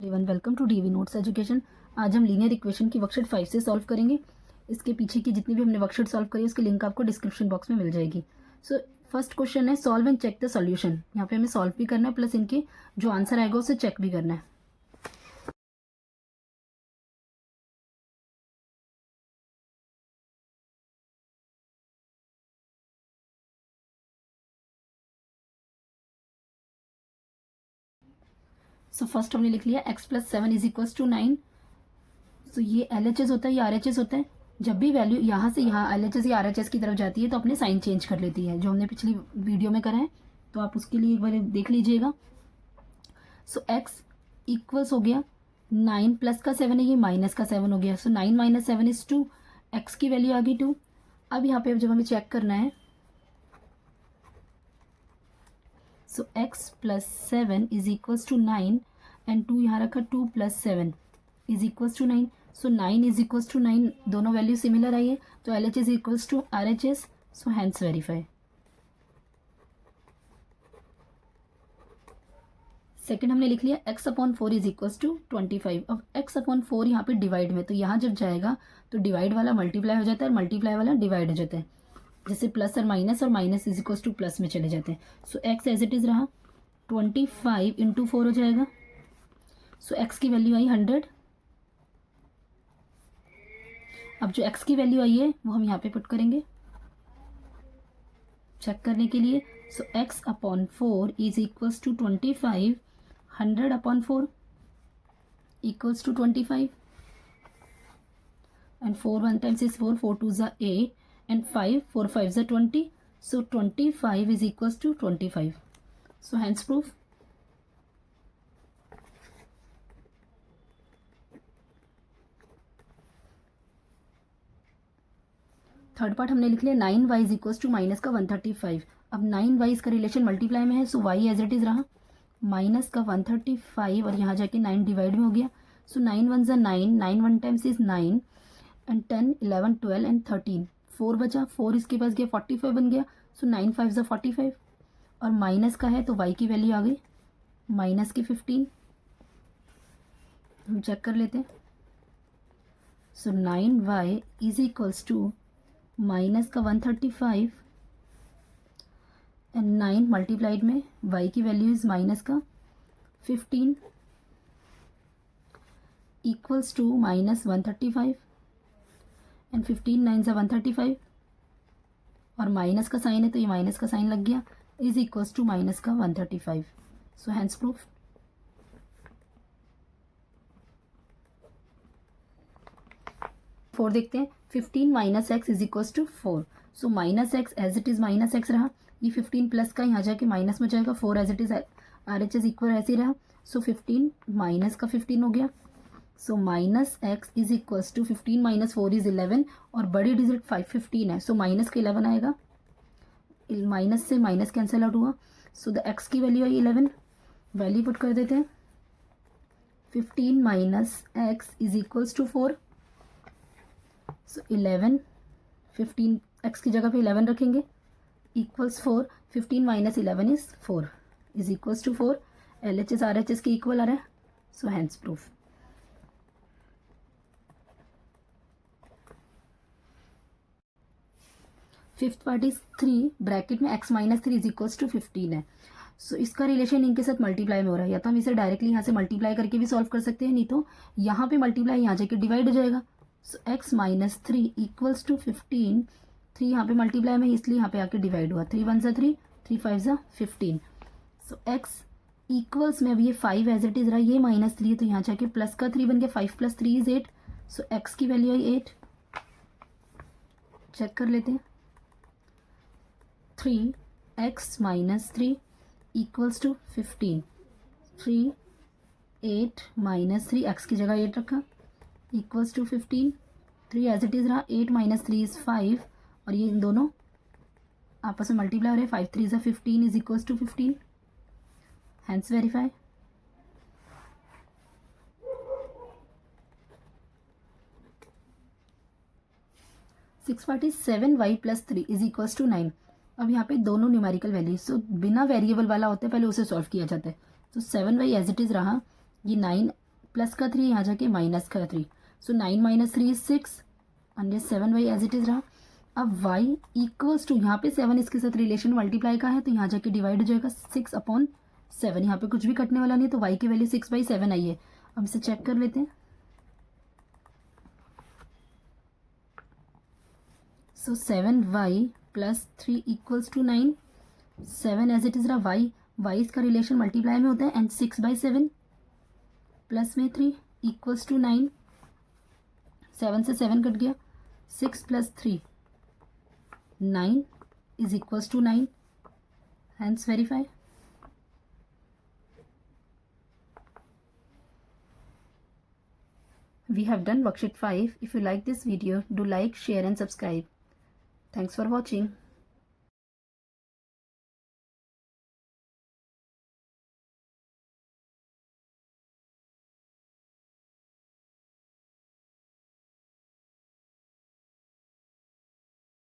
Everyone welcome to DV notes education. आज हम linear equation की वर्कशीट 5 से सॉल्व करेंगे। इसके पीछे की जितनी भी हमने वर्कशीट सॉल्व करी उसकी लिंक आपको डिस्क्रिप्शन बॉक्स में मिल जाएगी। सो फर्स्ट क्वेश्चन है solve and check the solution. यहाँ पे हमें सॉल्व भी करना है प्लस इनके जो आंसर आएगा उसे चेक भी करना है। सो फर्स्ट हमने लिख लिया x + 7 = 9। सो ये LHS होता है, ये RHS होता है। जब भी वैल्यू यहाँ से यहाँ LHS या RHS की तरफ जाती है तो अपने साइन चेंज कर लेती है, जो हमने पिछली वीडियो में करा है। तो आप उसके लिए एक बार देख लीजिएगा। सो x इक्वल्स हो गया 9 प्लस का 7 है, ये माइनस का 7 हो गया। सो 9 - 7 = 2। x की वैल्यू आ गई 2। अब यहाँ पे जब हमें चेक करना है, सो x + 7 = 9 एंड 2 यहाँ रखा, 2 + 7 = 9। सो 9 = 9, दोनों वैल्यू सिमिलर आई है तो LHS = RHS। So hence verify. Second हमने लिख लिया x/4 = 25। अब x/4 यहाँ पे डिवाइड में, तो यहाँ जब जाएगा तो डिवाइड वाला मल्टीप्लाई हो जाता है और मल्टीप्लाई वाला डिवाइड हो जाता है। जैसे प्लस और माइनस = प्लस में चले जाते हैं। सो x एज इट इज़ रहा, 25 × 4 हो जाएगा। सो x की वैल्यू आई 100। अब जो x की वैल्यू आई है वो हम यहाँ पे पुट करेंगे चेक करने के लिए। सो x/4 = 25, 100/4 = 25 and 4 1 times is 4, 4 2s are 8 and 5 4 5s are 20. So 25 = 25. So hence proof. Third part हमने लिख लिया 9y = -135। अब 9y का रिलेशन मल्टीप्लाई में है, सो y एज इट इज़ रहा, -135 और यहाँ जाके 9 डिवाइड में हो गया। सो 9 1s are 9, 9 1 times is 9 and 10 11 12 and 13, 4 बचा, 4 इसके पास गया, 45 बन गया। सो 9 5s are 45 और माइनस का है तो y की वैल्यू आ गई -15। हम चेक कर लेते हैं। सो 9y = -135 एंड 9 मल्टीप्लाइड में y की value is -15 equals to -135 and 15 9s are 135 और माइनस का साइन है तो ये माइनस का साइन लग गया, is equals to -135। So hence proof. Four देखते हैं। 15 - x = 4। So -x as it is -x रहा, ये 15 प्लस का यहाँ जाके माइनस में जाएगा, 4 as it is RHS equal ऐसे ही रहा। सो 15 माइनस का 15 हो गया। सो -x = 15 - 4 = 11 और बड़ी डिजिट 15 है, सो माइनस का 11 आएगा, माइनस से माइनस कैंसिल आउट हुआ। सो द x की वैल्यू आई 11, वैल्यू पुट कर देते हैं। 15 - x = 4। सो 11, 15 x की जगह पे 11 रखेंगे equals 4। 15 - 11 is 4 is equals to 4। LHS RHS के इक्वल आ रहा है। So hence proof. Fifth part is 3 bracket में x - 3 = 15 है। सो इसका रिलेशन इनके साथ मल्टीप्लाई में हो रहा है, या तो हम इसे डायरेक्टली यहाँ से मल्टीप्लाई करके भी सॉल्व कर सकते हैं, नहीं तो यहाँ पे मल्टीप्लाई यहाँ जाके डिवाइड हो जाएगा। सो x - 3 = 15, 3 यहाँ पे मल्टीप्लाई में इसलिए यहाँ पे आके डिवाइड हुआ, 3 1s are 3, 3 5s are 15। So x equals में अब ये 5 एज इट इज़ रहा, ये -3 है तो यहाँ जाके प्लस का 3 बन गया, 5 + 3 = 8। सो x की वैल्यू आई 8। चेक कर लेते हैं। 3x - 3 = 15, 3 8 - 3 x की जगह 8 रखा equals to 15, 3 as it is रहा, 8 - 3 is 5 और ये इन दोनों आपस में मल्टीप्लाई हो रहे हैं, 5 3s are 15 is equals to 15। Hence verify. Six part is 7y + 3 = 9। अब यहाँ पे दोनों न्यूमेरिकल वैल्यू, सो बिना वेरिएबल वाला होता है पहले उसे सॉल्व किया जाता है। तो 7y एज इट इज़ रहा, ये 9 प्लस का 3 यहाँ जाके माइनस का 3, सो 9 माइनस 3 इज 6 एंड ये 7y एज इट इज़ रहा। अब y इक्वल्स टू, यहाँ पे 7 इसके साथ रिलेशन मल्टीप्लाई का है तो यहाँ जाके डिवाइड हो जाएगा 6/7, यहाँ पे कुछ भी कटने वाला नहीं तो y की वैल्यू 6/7 आई है। अब इसे चेक कर लेते हैं। So 7y plus 3 equals to 9, 7 as it is रहा। y इसका रिलेशन मल्टीप्लाई में होता है एंड 6/7 प्लस में 3 इक्वल्स टू 9, 7 से 7 कट गया, 6 plus 3 9 is equals to 9, hence verify. We have done worksheet 5. If you like this video, do like, share and subscribe. Thanks for watching.